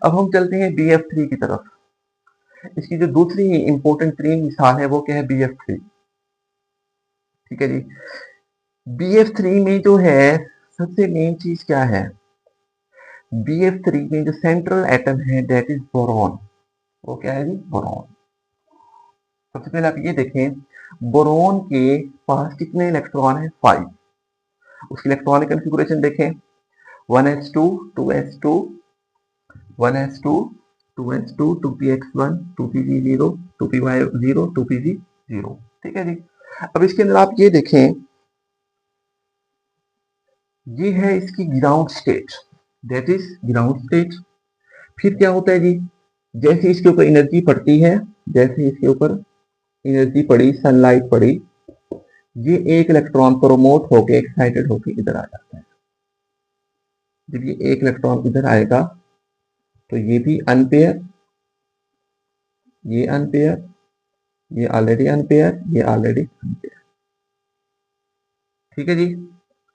अब हम चलते हैं BF3 की तरफ। इसकी जो दूसरी इंपॉर्टेंट 3 मिसाल है वो क्या है, BF3। ठीक है जी। BF3 में जो है सबसे मेन चीज क्या है, BF3 में जो सेंट्रल एटम है दैट इज बोरॉन। वो क्या है जी, बोरॉन। सबसे पहले आप ये देखें, बोरॉन के पास कितने इलेक्ट्रॉन है, 5। उसकी इलेक्ट्रॉनिक कॉन्फ़िगरेशन देखें, 1s2 2s2 1s2 2s2 2px1 2pg0 2py0 2pg0। ठीक है जी। अब इसके अंदर आप ये देखें, ये है इसकी ground state, that is ground state. फिर क्या होता है जी, जैसे इसके ऊपर एनर्जी पड़ती है, जैसे इसके ऊपर एनर्जी पड़ी, सनलाइट पड़ी, ये एक इलेक्ट्रॉन प्रोमोट होके एक्साइटेड होके इधर आ जाता है। जब ये एक इलेक्ट्रॉन इधर आएगा तो ये भी अनपेयर, ये अनपेयर, ये ऑलरेडी अनपेयर, ये ऑलरेडी अनपेयर। ठीक है जी।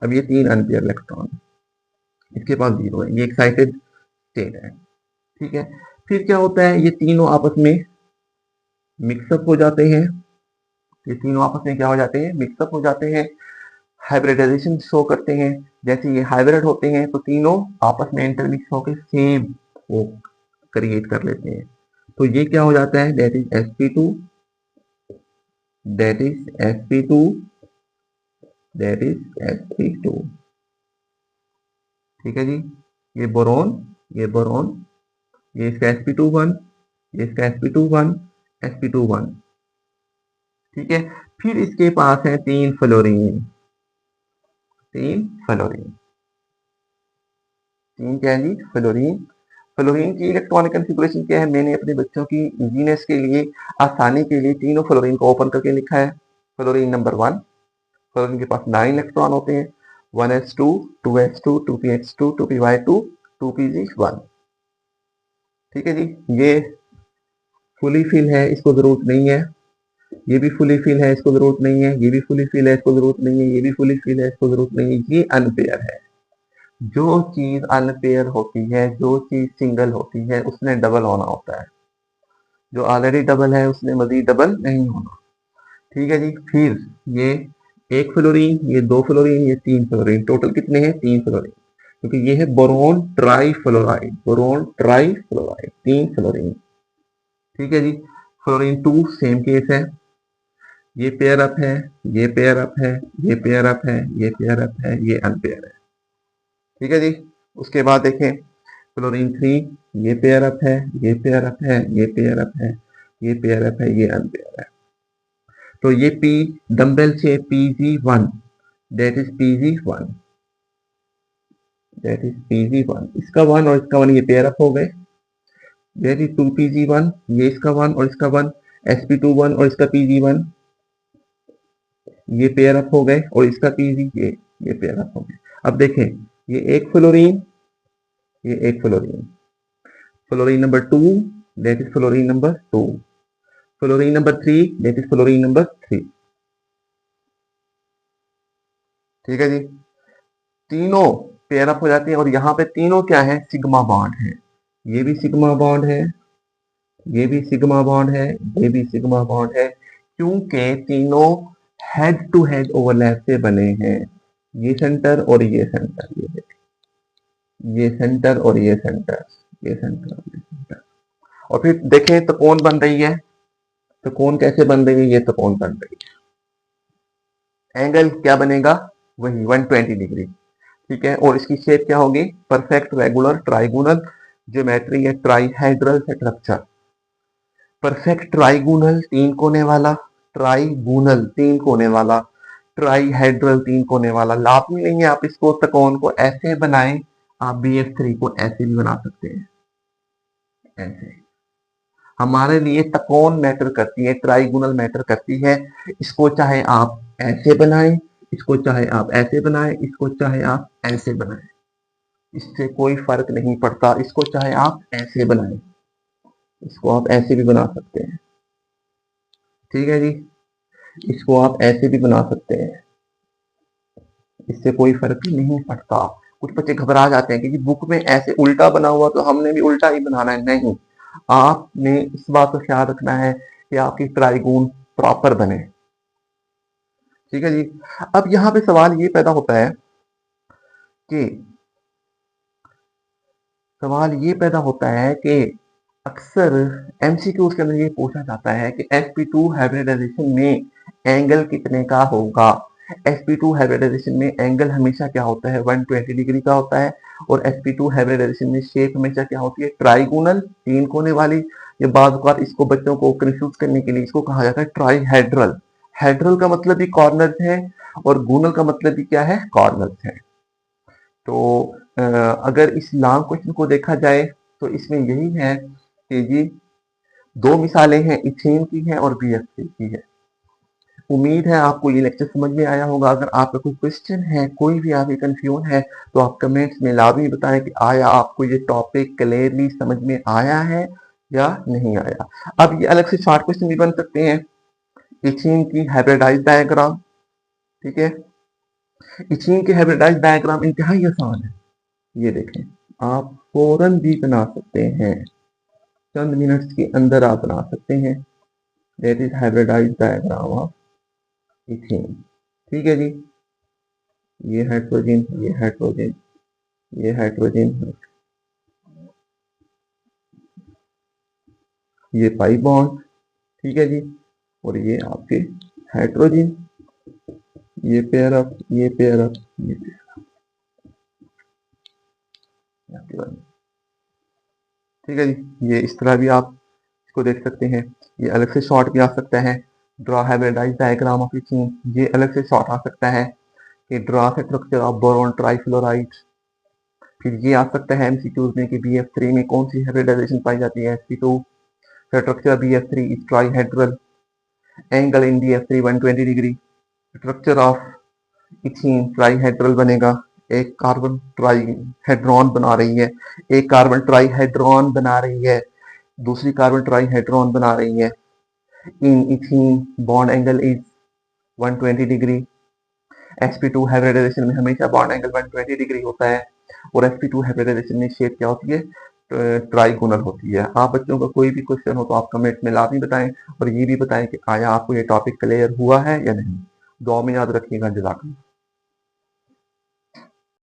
अब ये 3 अनपेयर इलेक्ट्रॉन, इसके पास 0 है, ये एक्साइटेड स्टेट है। ठीक है। फिर क्या होता है, ये तीनों आपस में मिक्सअप हो जाते हैं, ये तीनों आपस में क्या हो जाते हैं, मिक्सअप हो जाते हैं, हाइब्रिडाइजेशन शो करते हैं। जैसे ये हाइब्रिड होते हैं तो तीनों आपस में इंटरमिक्स होकर सेम वो क्रिएट कर लेते हैं। तो ये क्या हो जाता है, that is sp2, that is sp2, that is sp2। ठीक है जी। ये बोरोन, ये बोरोन, ये इसका sp21, ये इसका sp21 sp21। ठीक है। फिर इसके पास है 3 फ्लोरीन, 3 फ्लोरीन, 3 क्या है जी, फ्लोरीन। फ्लोरीन की इलेक्ट्रॉनिक कॉन्फ़िगरेशन क्या है, मैंने अपने बच्चों की इजीनेस के लिए, आसानी के लिए तीनों फ्लोरीन को ओपन करके लिखा है। फ्लोरीन नंबर 1, फ्लोरीन के पास 9 इलेक्ट्रॉन होते हैं, 1s2 2s2 2px2 2py2 2pg1। ठीक है जी। ये फुली फिल है, इसको जरूरत नहीं है। ये भी फुली फिल है, इसको जरूरत नहीं है। ये भी फुली फिल है, इसको जरूरत नहीं है। ये भी फुली फिल है, इसको जरूरत नहीं है। ये अनपेयर है। जो चीज अनपेयर होती है, जो चीज सिंगल होती है, उसने डबल होना होता है। जो ऑलरेडी डबल है उसने मजीद डबल नहीं होना। ठीक है जी। फिर ये एक फ्लोरीन, ये 2 फ्लोरीन, ये 3 फ्लोरीन, टोटल कितने हैं, 3 फ्लोरीन, क्योंकि ये है boron try fluoride, boron try fluoride, 3 fluorine. ठीक है जी। फ्लोरीन 2 सेम केस है, ये पेयर अप है, ये पेयर अप है, ये पेयर अप है, ये पेयर अप है, ये अनपेयर है। ठीक है जी। उसके बाद देखें फ्लोरीन 3, ये पेयर अप है, ये पेयर अप है, ये पेयर अप है, ये पेयर अप है, ये अनपेयर है। तो ये पी डंबल से Pg1, that is Pg1, that is Pg1। इसका 1 और इसका 1 ये पेयर अप हो गए, दैट इज 2Pg1, ये इसका 1 और इसका 1, sp21 और इसका Pg1 ये पेयर अप हो गए, और इसका Pg ये पेयर अप हो गए। अब देखें, ये एक फ्लोरीन, ये एक fluorine, fluorine number 2 that is fluorine number 2, fluorine number 3 that is fluorine number 3। ठीक है जी। तीनों पेयर अप हो जाते हैं, और यहाँ पे तीनों क्या है, सिग्मा बॉन्ड है। ये भी सिग्मा बॉन्ड है, ये भी सिग्मा बॉन्ड है, ये भी सिग्मा बॉन्ड है, क्योंकि तीनों हेड टू हेड ओवरलैप से बने हैं। ये सेंटर और ये सेंटर, ये सेंटर और ये सेंटर, ये सेंटर और ये सेंटर। और फिर देखें तो कौन बन रही है, तो कौन कैसे बन रही है, ये तो कौन बन रही है, एंगल क्या बनेगा, वही 120 डिग्री। ठीक है। और इसकी शेप क्या होगी, परफेक्ट रेगुलर ट्राइगोनल ज्योमेट्री है, ट्राईहेड्रल स्ट्रक्चर। परफेक्ट ट्राइगोनल 3 कोने वाला, ट्राइगोनल 3 कोने वाला, ट्राईहेड्रल 3 कोने वाला। लाजमी नहीं है आप इसको त्रिकोण को ऐसे बनाएं, आप BF3 को ऐसे भी बना सकते हैं, ऐसे। हमारे लिए त्रिकोण मैटर करती है, ट्राइगोनल मैटर करती है। इसको चाहे आप ऐसे बनाएं, इसको चाहे आप ऐसे बनाएं, इसको चाहे आप ऐसे बनाएं, इससे कोई फर्क नहीं पड़ता। इसको चाहे आप ऐसे बनाएं, इसको आप ऐसे भी बना सकते हैं। ठीक है जी। इसको आप ऐसे भी बना सकते हैं, इससे कोई फर्क नहीं पड़ता। कुछ बच्चे घबरा जाते हैं कि बुक में ऐसे उल्टा बना हुआ तो हमने भी उल्टा ही बनाना है। नहीं, आपने इस बात का ख्याल रखना है कि आपकी ट्राइगोन प्रॉपर बने। ठीक है जी। अब यहाँ पे सवाल ये पैदा होता है कि अक्सर एमसीक्यूज के अंदर ये पूछा जाता है कि sp2 हाइब्रिडाइजेशन में एंगल कितने का होगा। sp2 हाइब्रिडाइजेशन में एंगल हमेशा क्या होता है, 120 डिग्री का होता है। और sp2 हाइब्रिडाइजेशन में शेप हमेशा क्या होती है, ट्राइगोनल, 3 कोने वाली। या बाद बार इसको बच्चों को कंफ्यूज करने के लिए इसको कहा जाता है ट्राईहेड्रल। हेड्रल का मतलब भी कॉर्नर है और गोनल का मतलब भी क्या है, कॉर्नर है। तो अगर इस लॉन्ग क्वेश्चन को देखा जाए तो इसमें यही है कि जी 2 मिसालें हैं, इथेन की है और BF3 की है। उम्मीद है आपको ये लेक्चर समझ में आया होगा। अगर आपका कोई क्वेश्चन है, कोई भी आपकी कंफ्यूजन है, तो आप कमेंट्स में लाजमी बताएं कि आया आपको ये टॉपिक क्लियरली समझ में आया है या नहीं आया। अब ये अलग से शॉर्ट क्वेश्चन भी बन सकते हैं। इथेन की हाइब्रिडाइज डायग्राम, ठीक है। इथेन की हाइब्रिडाइज डायग्राम इंतहाई आसान है। ये देखें, आप फौरन भी बना सकते हैं, चंद मिनट्स के अंदर आप बना सकते हैं। That is hybridise diagram of ethane. ठीक है जी। ये हाइड्रोजन, ये हाइड्रोजन, ये हाइड्रोजन, ये पाई बॉन्ड, ठीक है जी। और ये आपके हाइड्रोजन, ये पेयर अप, ये पेयर अप, ये पेयर अप। ठीक है जी। ये इस तरह भी आप इसको देख सकते हैं। ये अलग से शॉर्ट भी आ सकता है, draw hybridise diagram of ethane. ये अलग से शॉर्ट आ सकता है कि draw structure of boron trifluoride. फिर ये आ सकता है एमसीक्यूज में कि BF3 में कौन सी हाइब्रिडाइजेशन पाई जाती है, sp2। Structure BF3 is trihedral, angle in BF3 120 degree. Structure of ethane trihedral बनेगा, एक कार्बन ट्राईहेड्रॉन बना रही है, एक कार्बन ट्राईहेड्रॉन बना रही है, दूसरी कार्बन ट्राईहेड्रॉन बना रही है। In ethane bond angle is 120 degree. sp2 hybridisation में हमेशा बॉन्ड एंगल 120 डिग्री होता है। और sp2 हाइब्रिडाइजेशन में शेप क्या होती है, ट्राइगोनल होती है। आप बच्चों का कोई भी क्वेश्चन हो तो आप कमेंट में लाजमी बताएं और ये भी बताएं कि आया आपको ये टॉपिक क्लियर हुआ है या नहीं। दुआ में याद रखिएगा। जज़ाकल्लाह।